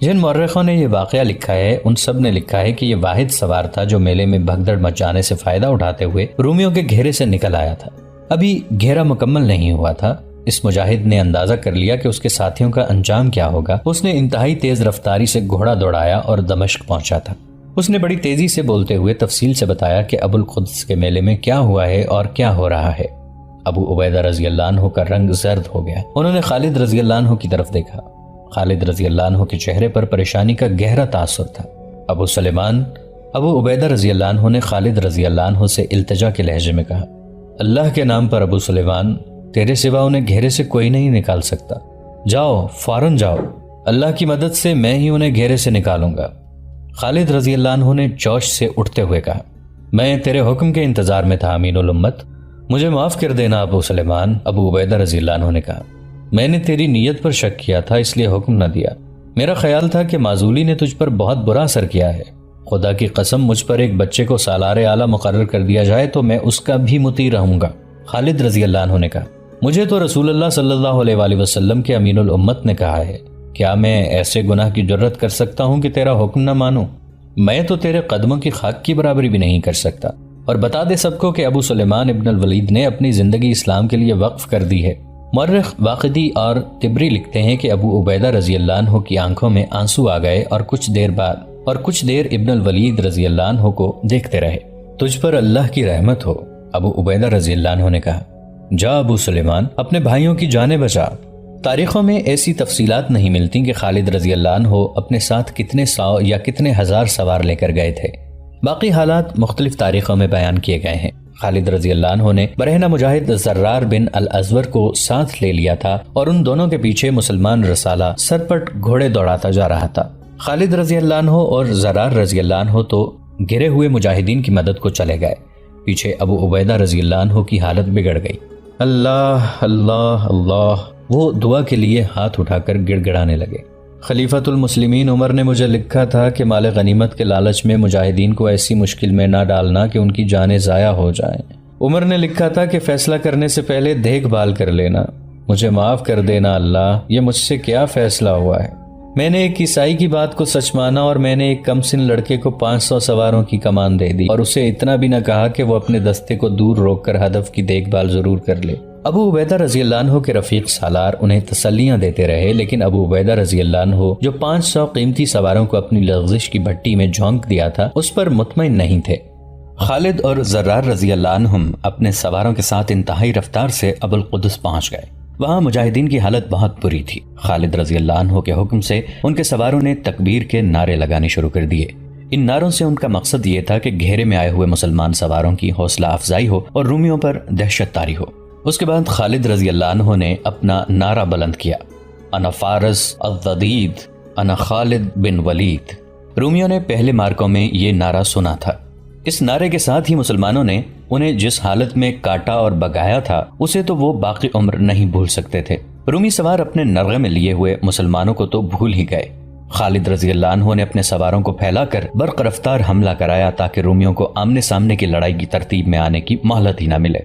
جن مورخوں نے یہ واقعہ لکھا ہے ان سب نے لکھا ہے کہ یہ واحد سوار تھا جو میلے میں بھگدڑ مچ جانے سے فائدہ اٹھاتے ہوئے رومیوں کے گھیرے سے نکل آیا تھا۔ ابھی گھیرا مکمل نہیں ہوا تھا۔ اس مجاہد نے اندازہ کر لیا کہ اس کے ساتھیوں کا انجام کیا ہوگا۔ اس نے انتہائی تیز رفتاری سے گھوڑا دوڑایا اور دمشق پہنچا تھا۔ اس نے بڑی تیزی سے بولتے ہوئے تفصیل سے بتایا کہ ابو القدس کے میلے میں کیا ہوا ہے اور کیا ہو رہا ہے۔ ابو عبیدہ رضی اللہ عنہ کا رنگ زرد ہو گیا۔ انہوں نے خالد رضی اللہ عنہ کی طرف دیکھا۔ خالد رضی اللہ عنہ کے چہرے پر پریشانی کا گہرا تاثر تھا۔ ابو عبیدہ رضی اللہ عنہ نے خالد رضی اللہ عنہ سے التجا کے لہجے میں کہا، اللہ کے نام پر ابو سلیمان، تیرے سوا انہیں گھیرے سے کوئی نہیں نکال سکتا۔ جاؤ، فوراً جاؤ، اللہ کی مدد سے میں ہی انہیں گھیرے سے نکالوں گا۔ خالد رضی اللہ عنہ نے جوش سے اٹھتے ہوئے کہا، میں تیرے حکم کے انتظار میں تھا امین الامت، مجھے معاف کر دینا ابو سلیمان۔ ابو عبیدہ رضی اللہ عنہ نے کہا، میں نے تیری نیت پر شک کیا تھا اس لیے حکم نہ دیا۔ میرا خیال تھا کہ معزولی نے تجھ پر بہت برا اثر کیا ہے۔ خدا کی قسم مجھ پر ایک بچے کو سالار اعلیٰ مقرر کر دیا جائے تو میں اس کا بھی مطیع رہوں گا۔ خالد رضی اللہ عنہ نے کہا، مجھے تو رسول اللہ صلی اللہ علیہ وآلہ وسلم کے امین الامت نے کہا ہے، کیا میں ایسے گناہ کی جرت کر سکتا ہوں کہ تیرا حکم نہ مانوں؟ میں تو تیرے قدموں کی خاک کی برابری بھی نہیں کر سکتا۔ اور بتا دے سب کو کہ ابو سلیمان ابن الولید نے اپنی زندگی اسلام کے لیے وقف کر دی ہے۔ مورخ واقدی اور طبری لکھتے ہیں کہ ابو عبیدہ رضی اللہ عنہ کی آنکھوں میں آنسو آ گئے اور کچھ دیر ابن الولید رضی اللہ عنہ کو دیکھتے رہے۔ تجھ پر اللہ کی رحمت ہو، ابو عبیدہ رضی اللہ عنہ نے کہا۔ جا ابو سلیمان، اپنے بھائیوں کی جانیں بچا۔ تاریخوں میں ایسی تفصیلات نہیں ملتی کہ خالد رضی اللہ عنہ اپنے ساتھ کتنے سو یا کتنے ہزار سوار لے کر گئے تھے۔ باقی حالات مختلف تاریخوں میں بیان کیے گئے ہیں۔ خالد رضی اللہ عنہ نے برہنہ مجاہد زرار بن الازور کو ساتھ لے لیا تھا اور ان دونوں کے پیچھے مسلمان رسالہ سرپٹ گھوڑے دوڑاتا جا رہا تھا۔ خالد رضی اللہ عنہ اور زرار رضی اللہ عنہ تو گرے ہوئے مجاہدین کی مدد کو چلے گئے، پیچھے ابو عبیدہ رضی اللہ عنہ کی حالت بگڑ گئی۔ اللہ اللہ اللہ، وہ دعا کے لیے ہاتھ اٹھا کر گڑ گڑانے لگے۔ خلیفۃ المسلمین عمر نے مجھے لکھا تھا کہ مال غنیمت کے لالچ میں مجاہدین کو ایسی مشکل میں نہ ڈالنا کہ ان کی جانیں ضائع ہو جائیں۔ عمر نے لکھا تھا کہ فیصلہ کرنے سے پہلے دیکھ بھال کر لینا۔ مجھے معاف کر دینا اللہ، یہ مجھ سے کیا فیصلہ ہوا ہے۔ میں نے ایک عیسائی کی بات کو سچ مانا اور میں نے ایک کم سن لڑکے کو 500 سواروں کی کمان دے دی اور اسے اتنا بھی نہ کہا کہ وہ اپنے دستے کو دور روک کر ہدف کی دیکھ بھال ضرور کر لے۔ ابو عبیدہ رضی اللہ عنہ کے رفیق سالار انہیں تسلیاں دیتے رہے، لیکن ابو عبیدہ رضی اللہ عنہ جو 500 قیمتی سواروں کو اپنی لغزش کی بھٹی میں جھونک دیا تھا اس پر مطمئن نہیں تھے۔ خالد اور زرار رضی اللہ عنہم اپنے سواروں کے ساتھ انتہائی رفتار سے ابو القدس پہنچ گئے۔ وہاں مجاہدین کی حالت بہت بری تھی۔ خالد رضی اللہ عنہ کے حکم سے ان کے سواروں نے تکبیر کے نعرے لگانے شروع کر دیے۔ ان نعروں سے ان کا مقصد یہ تھا کہ گھیرے میں آئے ہوئے مسلمان سواروں کی حوصلہ افزائی ہو اور رومیوں پر دہشت طاری ہو۔ اس کے بعد خالد رضی اللہ عنہ نے اپنا نعرہ بلند کیا، انا فارس الضدید، انا خالد بن ولید۔ رومیوں نے پہلے مارکوں میں یہ نعرہ سنا تھا۔ اس نعرے کے ساتھ ہی مسلمانوں نے انہیں جس حالت میں کاٹا اور بگایا تھا اسے تو وہ باقی عمر نہیں بھول سکتے تھے۔ رومی سوار اپنے نرغے میں لیے ہوئے مسلمانوں کو تو بھول ہی گئے۔ خالد رضی اللہ عنہ نے اپنے سواروں کو پھیلا کر برق رفتار حملہ کرایا تاکہ رومیوں کو آمنے سامنے کی لڑائی کی ترتیب میں آنے کی مہلت ہی نہ ملے۔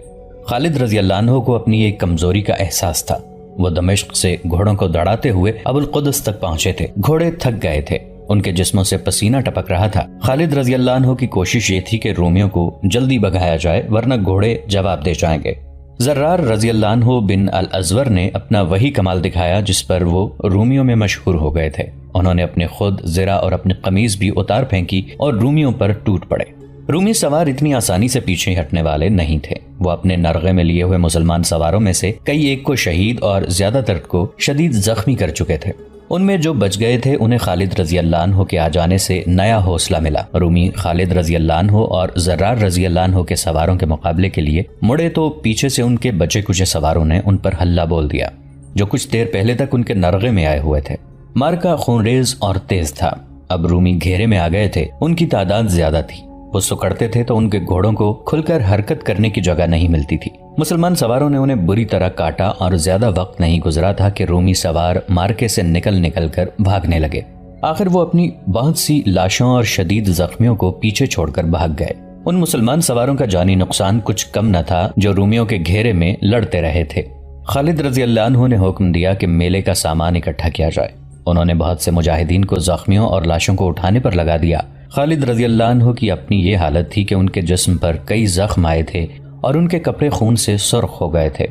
خالد رضی اللہ عنہ کو اپنی ایک کمزوری کا احساس تھا۔ وہ دمشق سے گھوڑوں کو دوڑاتے ہوئے ابو القدس تک پہنچے تھے۔ گھوڑے تھک گئے تھے، ان کے جسموں سے پسینہ ٹپک رہا تھا۔ خالد رضی اللہ عنہ کی کوشش یہ تھی کہ رومیوں کو جلدی بگایا جائے ورنہ گھوڑے جواب دے جائیں گے۔ زرار رضی اللہ عنہ بن الازور نے اپنا وہی کمال دکھایا جس پر وہ رومیوں میں مشہور ہو گئے تھے۔ انہوں نے اپنے خود زرہ اور اپنی قمیض بھی اتار پھینکی اور رومیوں پر ٹوٹ پڑے۔ رومی سوار اتنی آسانی سے پیچھے ہٹنے والے نہیں تھے۔ وہ اپنے نرغے میں لیے ہوئے مسلمان سواروں میں سے کئی ایک کو شہید اور زیادہ تر کو شدید زخمی کر چکے تھے۔ ان میں جو بچ گئے تھے انہیں خالد رضی اللہ عنہ کے آ جانے سے نیا حوصلہ ملا۔ رومی خالد رضی اللہ عنہ اور زرار رضی اللہ عنہ کے سواروں کے مقابلے کے لیے مڑے تو پیچھے سے ان کے بچے کچھ سواروں نے ان پر حلہ بول دیا جو کچھ دیر پہلے تک ان کے نرغے میں آئے ہوئے تھے۔ مارکا خونریز اور تیز تھا۔ اب رومی گھیرے میں آ گئے تھے، ان کی تعداد زیادہ تھی۔ وہ سکڑتے تھے تو ان کے گھوڑوں کو کھل کر حرکت کرنے کی جگہ نہیں ملتی تھی۔ مسلمان سواروں نے انہیں بری طرح کاٹا اور زیادہ وقت نہیں گزرا تھا کہ رومی سوار مارکے سے نکل کر بھاگنے لگے۔ آخر وہ اپنی بہت سی لاشوں اور شدید زخمیوں کو پیچھے چھوڑ کر بھاگ گئے۔ ان مسلمان سواروں کا جانی نقصان کچھ کم نہ تھا جو رومیوں کے گھیرے میں لڑتے رہے تھے۔ خالد رضی اللہ عنہ نے حکم دیا کہ میلے کا سامان اکٹھا کیا جائے۔ انہوں نے بہت سے مجاہدین کو زخمیوں اور لاشوں کو اٹھانے پر لگا دیا۔ خالد رضی اللہ عنہ کی اپنی یہ حالت تھی کہ ان کے جسم پر کئی زخم آئے تھے اور ان کے کپڑے خون سے سرخ ہو گئے تھے۔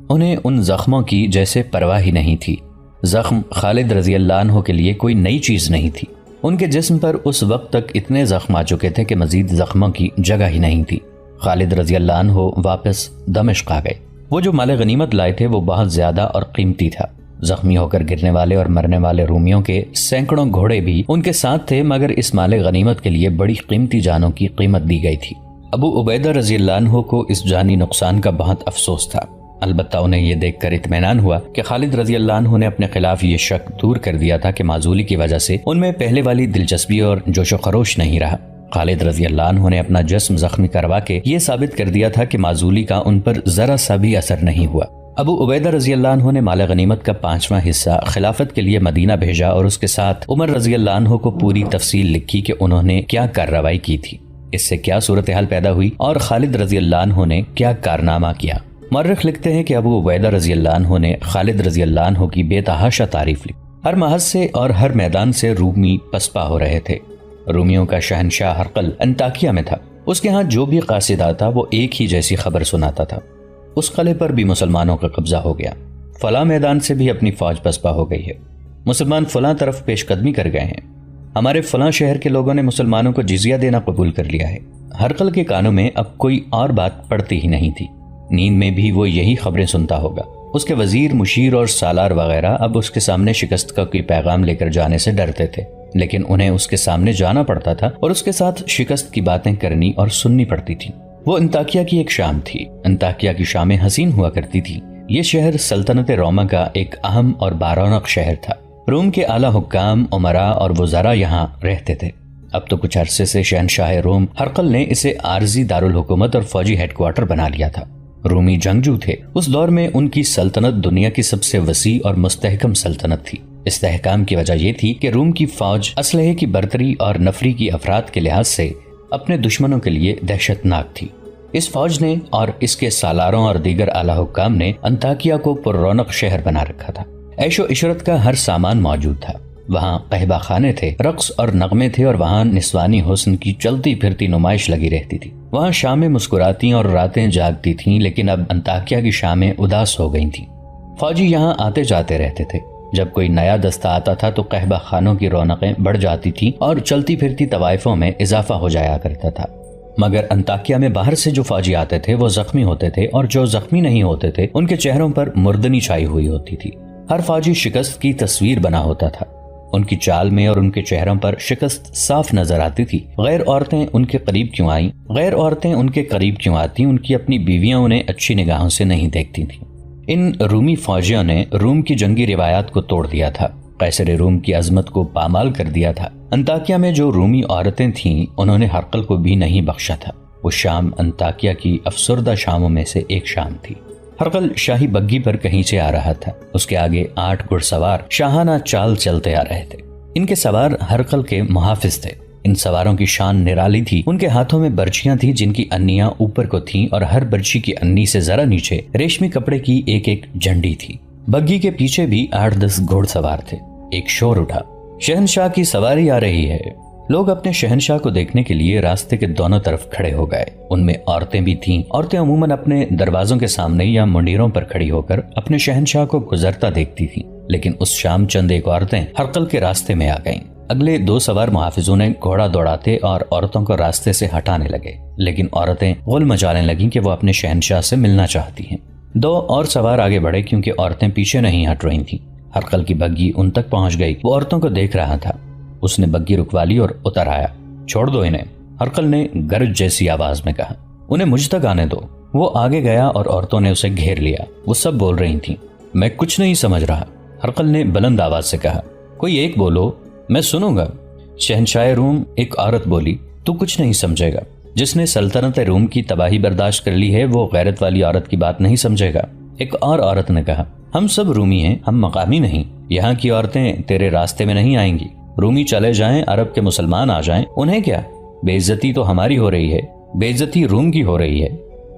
انہیں ان زخموں کی جیسے پرواہ ہی نہیں تھی۔ زخم خالد رضی اللہ عنہ کے لیے کوئی نئی چیز نہیں تھی۔ ان کے جسم پر اس وقت تک اتنے زخم آ چکے تھے کہ مزید زخموں کی جگہ ہی نہیں تھی۔ خالد رضی اللہ عنہ واپس دمشق آ گئے۔ وہ جو مال غنیمت لائے تھے وہ بہت زیادہ اور قیمتی تھا۔ زخمی ہو کر گرنے والے اور مرنے والے رومیوں کے سینکڑوں گھوڑے بھی ان کے ساتھ تھے، مگر اس مال غنیمت کے لیے بڑی قیمتی جانوں کی قیمت دی گئی تھی۔ ابو عبیدہ رضی اللہ عنہ کو اس جانی نقصان کا بہت افسوس تھا، البتہ انہیں یہ دیکھ کر اطمینان ہوا کہ خالد رضی اللہ عنہ نے اپنے خلاف یہ شک دور کر دیا تھا کہ معزولی کی وجہ سے ان میں پہلے والی دلچسپی اور جوش و خروش نہیں رہا۔ خالد رضی اللہ عنہ نے اپنا جسم زخمی کروا کے یہ ثابت کر دیا تھا کہ معزولی کا ان پر ذرا سا بھی اثر نہیں ہوا۔ ابو عبیدہ رضی اللہ عنہ نے مال غنیمت کا 5واں حصہ خلافت کے لیے مدینہ بھیجا اور اس کے ساتھ عمر رضی اللہ عنہ کو پوری تفصیل لکھی کہ انہوں نے کیا کارروائی کی تھی، اس سے کیا صورتحال پیدا ہوئی اور خالد رضی اللہ عنہ نے کیا کارنامہ کیا۔ مورخ لکھتے ہیں کہ ابو عبیدہ رضی اللہ عنہ نے خالد رضی اللہ عنہ کی بے تحاشا تعریف لی۔ ہر محض سے اور ہر میدان سے رومی پسپا ہو رہے تھے۔ رومیوں کا شہنشاہ ہرقل انطاکیہ میں تھا۔ اس کے ہاں جو بھی قاصد آتا وہ ایک ہی جیسی خبر سناتا تھا۔ اس قلعے پر بھی مسلمانوں کا قبضہ ہو گیا، فلاں میدان سے بھی اپنی فوج پسپا ہو گئی ہے، مسلمان فلاں طرف پیش قدمی کر گئے ہیں، ہمارے فلاں شہر کے لوگوں نے مسلمانوں کو جزیہ دینا قبول کر لیا ہے۔ ہرقل کے کانوں میں اب کوئی اور بات پڑتی ہی نہیں تھی، نیند میں بھی وہ یہی خبریں سنتا ہوگا۔ اس کے وزیر، مشیر اور سالار وغیرہ اب اس کے سامنے شکست کا کوئی پیغام لے کر جانے سے ڈرتے تھے، لیکن انہیں اس کے سامنے جانا پڑتا تھا اور اس کے ساتھ شکست کی باتیں کرنی اور سننی پڑتی تھی۔ وہ انطاکیہ کی ایک شام تھی۔ انطاکیہ کی شامیں حسین ہوا کرتی تھی۔ یہ شہر سلطنت روما کا ایک اہم اور بارونق شہر تھا۔ روم کے اعلیٰ حکام، امراء اور وزراء یہاں رہتے تھے۔ اب تو کچھ عرصے سے شہنشاہ روم ہرقل نے اسے عارضی دارالحکومت اور فوجی ہیڈ کوارٹر بنا لیا تھا۔ رومی جنگجو تھے۔ اس دور میں ان کی سلطنت دنیا کی سب سے وسیع اور مستحکم سلطنت تھی۔ استحکام کی وجہ یہ تھی کہ روم کی فوج اسلحے کی برتری اور نفری کی افراد کے لحاظ سے اپنے دشمنوں کے لیے دہشت ناک تھی۔ اس فوج نے اور اس کے سالاروں اور دیگر اعلیٰ حکام نے انطاکیہ کو پر رونق شہر بنا رکھا تھا۔ عیش و عشرت کا ہر سامان موجود تھا۔ وہاں قہبہ خانے تھے، رقص اور نغمے تھے اور وہاں نسوانی حسن کی چلتی پھرتی نمائش لگی رہتی تھی۔ وہاں شامیں مسکراتی اور راتیں جاگتی تھیں، لیکن اب انطاکیہ کی شامیں اداس ہو گئی تھیں۔ فوجی یہاں آتے جاتے رہتے تھے۔ جب کوئی نیا دستہ آتا تھا تو قہبہ خانوں کی رونقیں بڑھ جاتی تھیں اور چلتی پھرتی طوائفوں میں اضافہ ہو جایا کرتا تھا۔ مگر انطاکیہ میں باہر سے جو فوجی آتے تھے وہ زخمی ہوتے تھے، اور جو زخمی نہیں ہوتے تھے ان کے چہروں پر مردنی چھائی ہوئی ہوتی تھی۔ ہر فوجی شکست کی تصویر بنا ہوتا تھا۔ ان کی چال میں اور ان کے چہروں پر شکست صاف نظر آتی تھی۔ غیر عورتیں ان کے قریب کیوں آئیں؟ غیر عورتیں ان کے قریب کیوں آتی؟ ان کی اپنی بیویاں انہیں اچھی نگاہوں سے نہیں دیکھتی تھیں۔ ان رومی فوجیوں نے روم کی جنگی روایات کو توڑ دیا تھا، قیصر روم کی عظمت کو پامال کر دیا تھا۔ انطاکیہ میں جو رومی عورتیں تھیں انہوں نے ہرقل کو بھی نہیں بخشا تھا۔ وہ شام انطاکیہ کی افسردہ شاموں میں سے ایک شام تھی۔ ہرقل شاہی بگھی پر کہیں سے آ رہا تھا۔ اس کے آگے 8 گھڑ سوار شاہانہ چال چلتے آ رہے تھے۔ ان کے سوار ہرقل کے محافظ تھے۔ ان سواروں کی شان نرالی تھی۔ ان کے ہاتھوں میں برچیاں تھیں جن کی انیاں اوپر کو تھیں اور ہر برچی کی انی سے ذرا نیچے ریشمی کپڑے کی ایک ایک جھنڈی تھی۔ بگھی کے پیچھے بھی 8-10 گھوڑ سوار تھے۔ ایک شور اٹھا، شہنشاہ کی سواری آ رہی ہے۔ لوگ اپنے شہنشاہ کو دیکھنے کے لیے راستے کے دونوں طرف کھڑے ہو گئے۔ ان میں عورتیں بھی تھیں۔ عورتیں عموماً اپنے دروازوں کے سامنے یا منڈیروں پر کھڑی ہو کر اپنے شہنشاہ کو گزرتا دیکھتی تھیں، لیکن اس شام چند ایک عورتیں ہرقل کے راستے میں آ گئیں۔ اگلے 2 سوار محافظوں نے گھوڑا دوڑاتے اور عورتوں کو راستے سے ہٹانے لگے، لیکن عورتیں غل مچانے لگیں کہ وہ اپنے شہنشاہ سے ملنا چاہتی ہیں۔ 2 اور سوار آگے بڑھے کیونکہ عورتیں پیچھے نہیں ہٹ رہی تھیں۔ ہرقل کی بگھی ان تک پہنچ گئی۔ وہ عورتوں کو دیکھ رہا تھا۔ اس نے بگھی رکوا لی اور اتر آیا۔ چھوڑ دو انہیں، ہرقل نے گرج جیسی آواز میں کہا۔ انہیں مجھ تک آنے دو۔ وہ آگے گیا اور عورتوں نے اسے گھیر لیا۔ وہ سب بول رہی تھیں۔ میں کچھ نہیں سمجھ رہا، ہرقل نے بلند آواز سے کہا۔ کوئی ایک بولو، میں سنوں گا۔ شہنشاہ روم ایک عورت بولی۔ تو کچھ نہیں سمجھے گا۔ جس نے سلطنت روم کی تباہی برداشت کر لی ہے وہ غیرت والی عورت کی بات نہیں سمجھے گا۔ ایک اور عورت نے کہا، ہم سب رومی ہیں، ہم مقامی نہیں۔ یہاں کی عورتیں تیرے راستے میں نہیں آئیں گی۔ رومی چلے جائیں، عرب کے مسلمان آ جائیں، انہیں کیا؟ بے عزتی تو ہماری ہو رہی ہے، بے عزتی روم کی ہو رہی ہے۔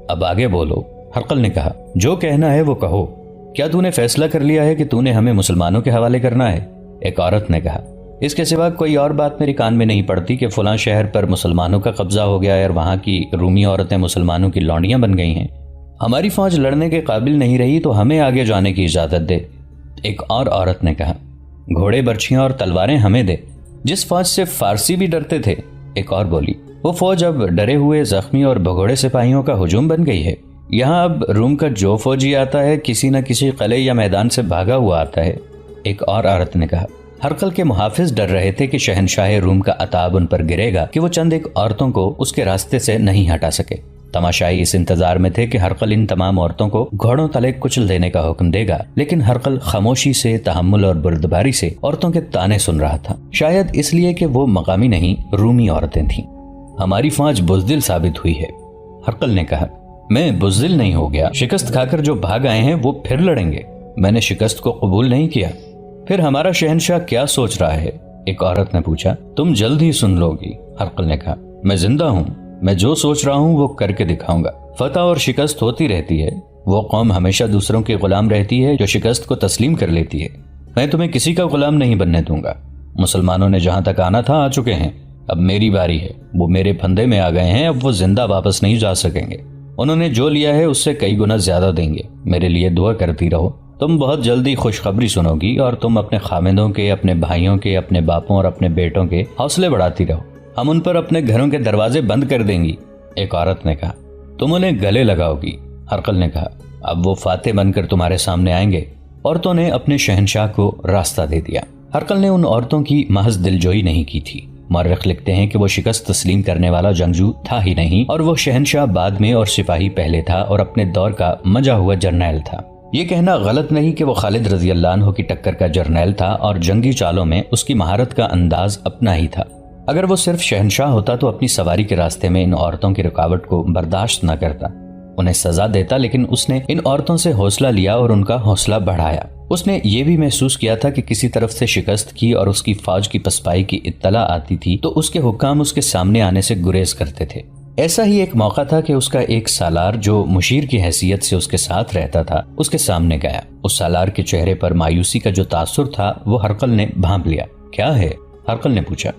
اب آگے بولو، ہرقل نے کہا۔ جو کہنا ہے وہ کہو۔ کیا تو نے فیصلہ کر لیا ہے کہ تو نے ہمیں مسلمانوں کے حوالے کرنا ہے؟ ایک عورت نے کہا۔ اس کے سوا کوئی اور بات میری کان میں نہیں پڑتی کہ فلاں شہر پر مسلمانوں کا قبضہ ہو گیا ہے اور وہاں کی رومی عورتیں مسلمانوں کی لونڈیاں بن گئی ہیں۔ ہماری فوج لڑنے کے قابل نہیں رہی تو ہمیں آگے جانے کی اجازت دے، ایک اور عورت نے کہا۔ گھوڑے، برچھیاں اور تلواریں ہمیں دے، جس فوج سے فارسی بھی ڈرتے تھے، ایک اور بولی۔ وہ فوج اب ڈرے ہوئے زخمی اور بھگوڑے سپاہیوں کا ہجوم بن گئی ہے۔ یہاں اب روم کا جو فوجی آتا ہے کسی نہ کسی قلعے یا میدان سے بھاگا ہوا آتا ہے، ایک اور عورت نے کہا۔ ہرقل کے محافظ ڈر رہے تھے کہ شہنشاہ روم کا عتاب ان پر گرے گا کہ وہ چند ایک عورتوں کو اس کے راستے سے نہیں ہٹا سکے۔ تماشائی اس انتظار میں تھے کہ ہرقل ان تمام عورتوں کو گھوڑوں تلے کچل دینے کا حکم دے گا، لیکن ہرقل خاموشی سے، تحمل اور بردباری سے عورتوں کے تانے سن رہا تھا، شاید اس لیے کہ وہ مقامی نہیں، رومی عورتیں تھیں۔ ہماری فوج بزدل ثابت ہوئی ہے، ہرقل نے کہا۔ میں بزدل نہیں ہو گیا، شکست کھا کر جو بھاگ آئے ہیں وہ پھر لڑیں گے، میں نے شکست کو قبول نہیں کیا۔ پھر ہمارا شہنشاہ کیا سوچ رہا ہے؟ ایک عورت نے پوچھا۔ تم جلد ہی سن لو گی، ہرقل نے کہا۔ میں زندہ ہوں، میں جو سوچ رہا ہوں وہ کر کے دکھاؤں گا۔ فتح اور شکست ہوتی رہتی ہے، وہ قوم ہمیشہ دوسروں کی غلام رہتی ہے جو شکست کو تسلیم کر لیتی ہے۔ میں تمہیں کسی کا غلام نہیں بننے دوں گا۔ مسلمانوں نے جہاں تک آنا تھا آ چکے ہیں، اب میری باری ہے۔ وہ میرے پھندے میں آ گئے ہیں، اب وہ زندہ واپس نہیں جا سکیں گے۔ انہوں نے جو لیا ہے اس سے کئی گنا زیادہ دیں گے۔ میرے لیے دعا کرتی رہو، تم بہت جلدی خوشخبری سنو گی، اور تم اپنے خامندوں کے، اپنے بھائیوں کے، اپنے باپوں اور اپنے بیٹوں کے حوصلے بڑھاتی رہو۔ ہم ان پر اپنے گھروں کے دروازے بند کر دیں گی، ایک عورت نے کہا۔ تم انہیں گلے لگاؤ گی، ہرقل نے کہا۔ اب وہ فاتح بن کر تمہارے سامنے آئیں گے۔ عورتوں نے اپنے شہنشاہ کو راستہ دے دیا۔ ہرقل نے ان عورتوں کی محض دلجوئی نہیں کی تھی۔ مورخ لکھتے ہیں کہ وہ شکست تسلیم کرنے والا جنگجو تھا ہی نہیں، اور وہ شہنشاہ بعد میں اور سپاہی پہلے تھا، اور اپنے دور کا مجا ہوا جرنیل تھا۔ یہ کہنا غلط نہیں کہ وہ خالد رضی اللہ عنہ کی ٹکر کا جرنیل تھا، اور جنگی چالوں میں اس کی مہارت کا انداز اپنا ہی تھا۔ اگر وہ صرف شہنشاہ ہوتا تو اپنی سواری کے راستے میں ان عورتوں کی رکاوٹ کو برداشت نہ کرتا، انہیں سزا دیتا، لیکن اس نے ان عورتوں سے حوصلہ لیا اور ان کا حوصلہ بڑھایا۔ اس نے یہ بھی محسوس کیا تھا کہ کسی طرف سے شکست کی اور اس کی فوج کی پسپائی کی اطلاع آتی تھی تو اس کے حکام اس کے سامنے آنے سے گریز کرتے تھے۔ ایسا ہی ایک موقع تھا کہ اس کا ایک سالار جو مشیر کی حیثیت سے اس کے ساتھ رہتا تھا اس کے سامنے گیا۔ اس سالار کے چہرے پر مایوسی کا جو تاثر تھا وہ ہرقل نے بھانپ لیا۔ کیا ہے؟ ہرقل نے پوچھا۔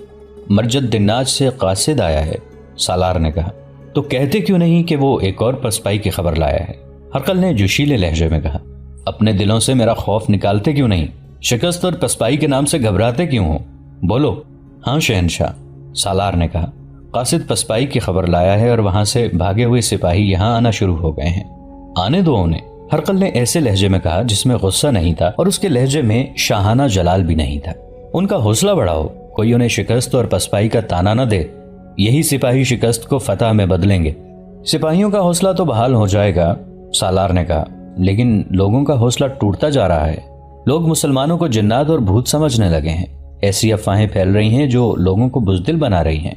مرجد دناج سے قاصد آیا ہے، سالار نے کہا۔ تو کہتے کیوں نہیں کہ وہ ایک اور پسپائی کی خبر لایا ہے؟ ہرقل نے جوشیلے لہجے میں کہا۔ اپنے دلوں سے میرا خوف نکالتے کیوں نہیں؟ شکست اور پسپائی کے نام سے گھبراتے کیوں ہو؟ بولو۔ ہاں شہنشاہ، سالار نے کہا۔ قاصد پسپائی کی خبر لایا ہے اور وہاں سے بھاگے ہوئے سپاہی یہاں آنا شروع ہو گئے ہیں۔ آنے دو انہیں، ہرقل نے ایسے لہجے میں کہا جس میں غصہ نہیں تھا اور اس کے لہجے میں شاہانہ جلال بھی نہیں تھا۔ ان کا حوصلہ بڑھاؤ، کوئی انہیں شکست اور پسپائی کا تانا نہ دے، یہی سپاہی شکست کو فتح میں بدلیں گے۔ سپاہیوں کا حوصلہ تو بحال ہو جائے گا، سالار نے کہا، لیکن لوگوں کا حوصلہ ٹوٹتا جا رہا ہے۔ لوگ مسلمانوں کو جنات اور بھوت سمجھنے لگے ہیں۔ ایسی افواہیں پھیل رہی ہیں جو لوگوں کو بزدل بنا رہی ہیں۔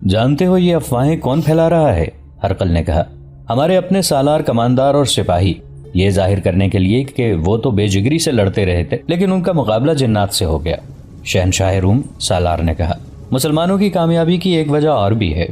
جانتے ہو یہ افواہیں کون پھیلا رہا ہے؟ ہرقل نے کہا۔ ہمارے اپنے سالار، کماندار اور سپاہی، یہ ظاہر کرنے کے لیے کہ وہ تو بے جگری سے لڑتے رہے تھے لیکن ان کا مقابلہ جنات سے ہو گیا، شہنشاہ روم، سالار نے کہا۔ مسلمانوں کی کامیابی کی ایک وجہ اور بھی ہے۔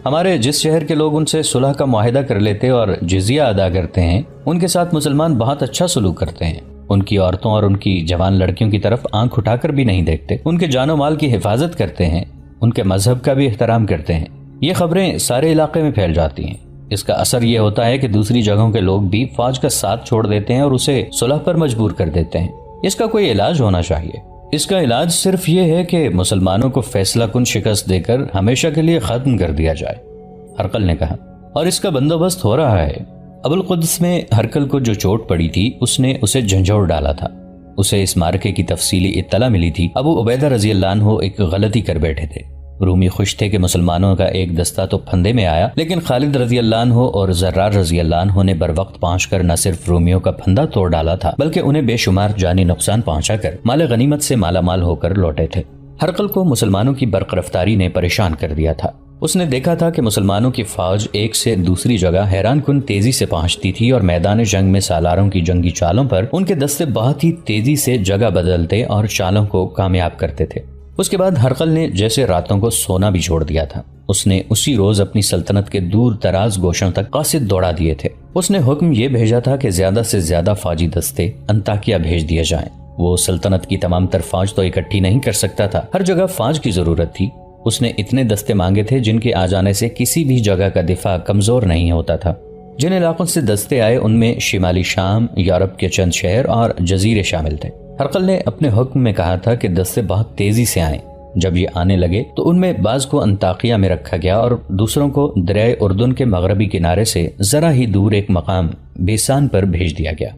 ہمارے جس شہر کے لوگ ان سے صلح کا معاہدہ کر لیتے اور جزیہ ادا کرتے ہیں، ان کے ساتھ مسلمان بہت اچھا سلوک کرتے ہیں۔ ان کی عورتوں اور ان کی جوان لڑکیوں کی طرف آنکھ اٹھا کر بھی نہیں دیکھتے، ان کے جان و مال کی حفاظت کرتے ہیں، ان کے مذہب کا بھی احترام کرتے ہیں۔ یہ خبریں سارے علاقے میں پھیل جاتی ہیں۔ اس کا اثر یہ ہوتا ہے کہ دوسری جگہوں کے لوگ بھی فوج کا ساتھ چھوڑ دیتے ہیں اور اسے صلح پر مجبور کر دیتے ہیں۔ اس کا کوئی علاج ہونا چاہیے۔ اس کا علاج صرف یہ ہے کہ مسلمانوں کو فیصلہ کن شکست دے کر ہمیشہ کے لیے ختم کر دیا جائے، ہرقل نے کہا، اور اس کا بندوبست ہو رہا ہے۔ ابو القدس میں ہرقل کو جو چوٹ پڑی تھی اس نے اسے جھنجھوڑ ڈالا تھا۔ اسے اس معرکے کی تفصیلی اطلاع ملی تھی۔ ابو عبیدہ رضی اللہ عنہ ایک غلطی کر بیٹھے تھے۔ رومی خوش تھے کہ مسلمانوں کا ایک دستہ تو پھندے میں آیا، لیکن خالد رضی اللہ عنہ اور زرار رضی اللہ عنہ نے بر وقت پہنچ کر نہ صرف رومیوں کا پھندا توڑ ڈالا تھا بلکہ انہیں بے شمار جانی نقصان پہنچا کر مال غنیمت سے مالا مال ہو کر لوٹے تھے۔ ہرقل کو مسلمانوں کی برق رفتاری نے پریشان کر دیا تھا۔ اس نے دیکھا تھا کہ مسلمانوں کی فوج ایک سے دوسری جگہ حیران کن تیزی سے پہنچتی تھی اور میدان جنگ میں سالاروں کی جنگی چالوں پر ان کے دستے بہت ہی تیزی سے جگہ بدلتے اور چالوں کو کامیاب کرتے تھے۔ اس کے بعد ہرقل نے جیسے راتوں کو سونا بھی چھوڑ دیا تھا۔ اس نے اسی روز اپنی سلطنت کے دور دراز گوشوں تک قاصد دوڑا دیے تھے۔ اس نے حکم یہ بھیجا تھا کہ زیادہ سے زیادہ فوجی دستے انطاکیہ بھیج دیے جائیں۔ وہ سلطنت کی تمام تر فوج تو اکٹھی نہیں کر سکتا تھا، ہر جگہ فوج کی ضرورت تھی۔ اس نے اتنے دستے مانگے تھے جن کے آ جانے سے کسی بھی جگہ کا دفاع کمزور نہیں ہوتا تھا۔ جن علاقوں سے دستے آئے ان میں شمالی شام، یورپ کے چند شہر اور جزیرے شامل تھے۔ ہرقل نے اپنے حکم میں کہا تھا کہ دستے بہت تیزی سے آئیں۔ جب یہ آنے لگے تو ان میں بعض کو انطاکیہ میں رکھا گیا اور دوسروں کو دریائے اردن کے مغربی کنارے سے ذرا ہی دور ایک مقام بیسان پر بھیج دیا گیا۔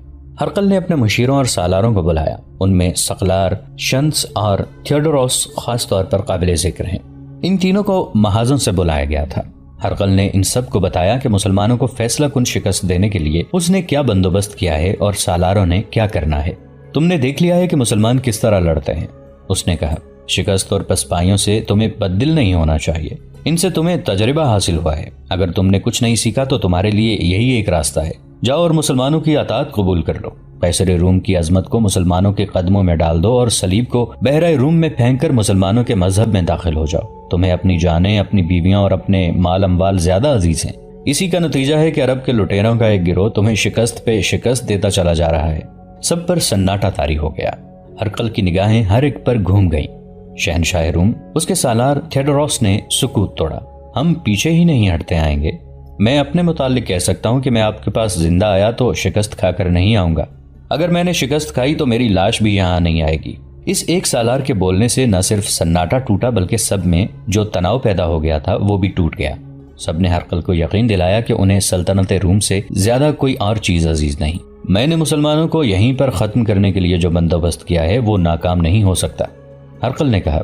ہرقل نے اپنے مشیروں اور سالاروں کو بلایا۔ ان میں سقلار، شنس اور تھیوڈوروس خاص طور پر قابل ذکر ہیں۔ ان تینوں کو محاذوں سے بلایا گیا تھا۔ ہرقل نے ان سب کو بتایا کہ مسلمانوں کو فیصلہ کن شکست دینے کے لیے اس نے کیا بندوبست کیا ہے اور سالاروں نے کیا کرنا ہے۔ تم نے دیکھ لیا ہے کہ مسلمان کس طرح لڑتے ہیں۔ اس نے کہا، شکست اور پسپائیوں سے تمہیں بددل نہیں ہونا چاہیے، ان سے تمہیں تجربہ حاصل ہوا ہے۔ اگر تم نے کچھ نہیں سیکھا تو تمہارے لیے یہی ایک راستہ ہے، جاؤ اور مسلمانوں کی اطاعت قبول کر لو۔ قیصر روم کی عظمت کو مسلمانوں کے قدموں میں ڈال دو اور صلیب کو بحرۂ روم میں پھینک کر مسلمانوں کے مذہب میں داخل ہو جاؤ۔ تمہیں اپنی جانیں، اپنی بیویاں اور اپنے مال اموال زیادہ عزیز ہیں۔ اسی کا نتیجہ ہے کہ عرب کے لٹیروں کا ایک گروہ تمہیں شکست پہ شکست دیتا چلا جا رہا ہے۔ سب پر سناٹا طاری ہو گیا۔ ہرقل کی نگاہیں ہر ایک پر گھوم گئیں۔ شہنشاہ روم، اس کے سالار تھیوڈوروس نے سکوت توڑا۔ ہم پیچھے ہی نہیں ہٹتے آئیں گے۔ میں اپنے متعلق کہہ سکتا ہوں کہ میں آپ کے پاس زندہ آیا تو شکست کھا کر نہیں آؤں گا۔ اگر میں نے شکست کھائی تو میری لاش بھی یہاں نہیں آئے گی۔ اس ایک سالار کے بولنے سے نہ صرف سناٹا ٹوٹا بلکہ سب میں جو تناؤ پیدا ہو گیا تھا وہ بھی ٹوٹ گیا۔ سب نے ہرقل کو یقین دلایا کہ انہیں سلطنت روم سے زیادہ کوئی اور چیز عزیز نہیں۔ میں نے مسلمانوں کو یہیں پر ختم کرنے کے لیے جو بندوبست کیا ہے وہ ناکام نہیں ہو سکتا۔ ہرقل نے کہا،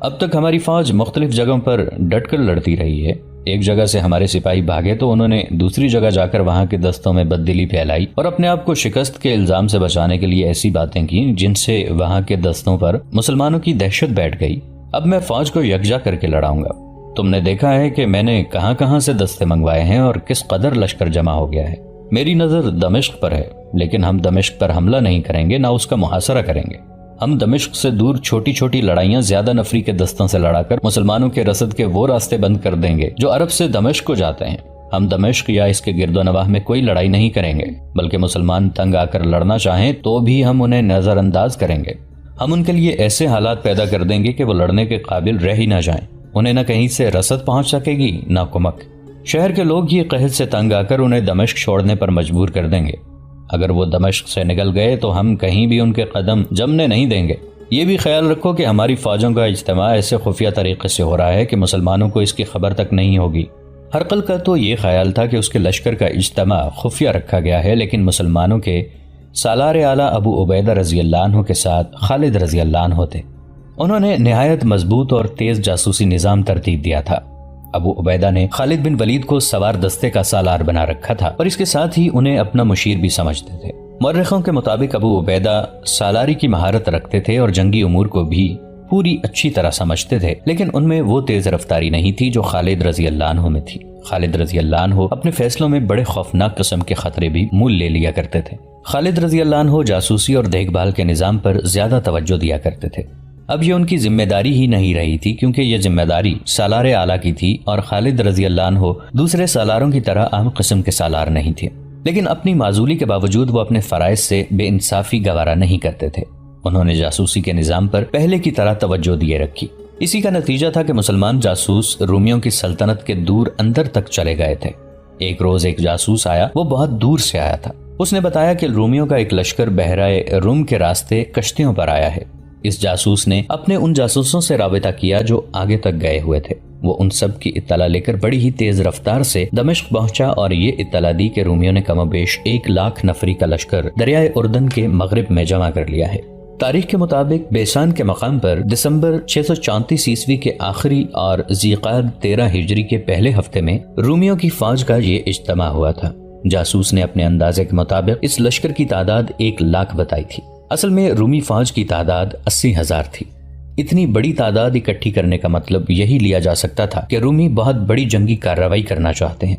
اب تک ہماری فوج مختلف جگہوں پر ڈٹ کر لڑتی رہی ہے۔ ایک جگہ سے ہمارے سپاہی بھاگے تو انہوں نے دوسری جگہ جا کر وہاں کے دستوں میں بددلی پھیلائی اور اپنے آپ کو شکست کے الزام سے بچانے کے لیے ایسی باتیں کی جن سے وہاں کے دستوں پر مسلمانوں کی دہشت بیٹھ گئی۔ اب میں فوج کو یکجا کر کے لڑاؤں گا۔ تم نے دیکھا ہے کہ میں نے کہاں کہاں سے دستے منگوائے ہیں اور کس قدر لشکر جمع ہو گیا ہے۔ میری نظر دمشق پر ہے، لیکن ہم دمشق پر حملہ نہیں کریں گے، نہ اس کا محاصرہ کریں گے۔ ہم دمشق سے دور چھوٹی چھوٹی لڑائیاں زیادہ نفری کے دستوں سے لڑا کر مسلمانوں کے رسد کے وہ راستے بند کر دیں گے جو عرب سے دمشق کو جاتے ہیں۔ ہم دمشق یا اس کے گرد و نواح میں کوئی لڑائی نہیں کریں گے، بلکہ مسلمان تنگ آ کر لڑنا چاہیں تو بھی ہم انہیں نظر انداز کریں گے۔ ہم ان کے لیے ایسے حالات پیدا کر دیں گے کہ وہ لڑنے کے قابل رہ ہی نہ جائیں۔ انہیں نہ کہیں سے رسد پہنچ سکے گی نہ کمک۔ شہر کے لوگ یہ قحط سے تنگ آ کر انہیں دمشق چھوڑنے پر مجبور کر دیں گے۔ اگر وہ دمشق سے نکل گئے تو ہم کہیں بھی ان کے قدم جمنے نہیں دیں گے۔ یہ بھی خیال رکھو کہ ہماری فوجوں کا اجتماع ایسے خفیہ طریقے سے ہو رہا ہے کہ مسلمانوں کو اس کی خبر تک نہیں ہوگی۔ ہرقل کا تو یہ خیال تھا کہ اس کے لشکر کا اجتماع خفیہ رکھا گیا ہے، لیکن مسلمانوں کے سالار اعلیٰ ابو عبیدہ رضی اللہ عنہ کے ساتھ خالد رضی اللہ عنہ تھے۔ انہوں نے نہایت مضبوط اور تیز جاسوسی نظام ترتیب دیا تھا۔ ابو عبیدہ نے خالد بن ولید کو سوار دستے کا سالار بنا رکھا تھا اور اس کے ساتھ ہی انہیں اپنا مشیر بھی سمجھتے تھے۔ مورخوں کے مطابق ابو عبیدہ سالاری کی مہارت رکھتے تھے اور جنگی امور کو بھی پوری اچھی طرح سمجھتے تھے، لیکن ان میں وہ تیز رفتاری نہیں تھی جو خالد رضی اللہ عنہ میں تھی۔ خالد رضی اللہ عنہ اپنے فیصلوں میں بڑے خوفناک قسم کے خطرے بھی مول لے لیا کرتے تھے۔ خالد رضی اللہ عنہ جاسوسی اور دیکھ بھال کے نظام پر زیادہ توجہ دیا کرتے تھے۔ اب یہ ان کی ذمہ داری ہی نہیں رہی تھی، کیونکہ یہ ذمہ داری سالار اعلیٰ کی تھی اور خالد رضی اللہ عنہ دوسرے سالاروں کی طرح عام قسم کے سالار نہیں تھے۔ لیکن اپنی معزولی کے باوجود وہ اپنے فرائض سے بے انصافی گوارا نہیں کرتے تھے۔ انہوں نے جاسوسی کے نظام پر پہلے کی طرح توجہ دیے رکھی۔ اسی کا نتیجہ تھا کہ مسلمان جاسوس رومیوں کی سلطنت کے دور اندر تک چلے گئے تھے۔ ایک روز ایک جاسوس آیا، وہ بہت دور سے آیا تھا۔ اس نے بتایا کہ رومیوں کا ایک لشکر بحرۂ روم کے راستے کشتیوں پر آیا ہے۔ اس جاسوس نے اپنے ان جاسوسوں سے رابطہ کیا جو آگے تک گئے ہوئے تھے۔ وہ ان سب کی اطلاع لے کر بڑی ہی تیز رفتار سے دمشق پہنچا اور یہ اطلاع دی کہ رومیوں نے کم و بیش 1,00,000 نفری کا لشکر دریائے اردن کے مغرب میں جمع کر لیا ہے۔ تاریخ کے مطابق بیسان کے مقام پر دسمبر 634 عیسوی کے آخری اور ذیقعد 13 ہجری کے پہلے ہفتے میں رومیوں کی فوج کا یہ اجتماع ہوا تھا۔ جاسوس نے اپنے اندازے کے مطابق اس لشکر کی تعداد 1,00,000 بتائی تھی۔ اصل میں رومی فوج کی تعداد 80,000 تھی۔ اتنی بڑی تعداد اکٹھی کرنے کا مطلب یہی لیا جا سکتا تھا کہ رومی بہت بڑی جنگی کارروائی کرنا چاہتے ہیں۔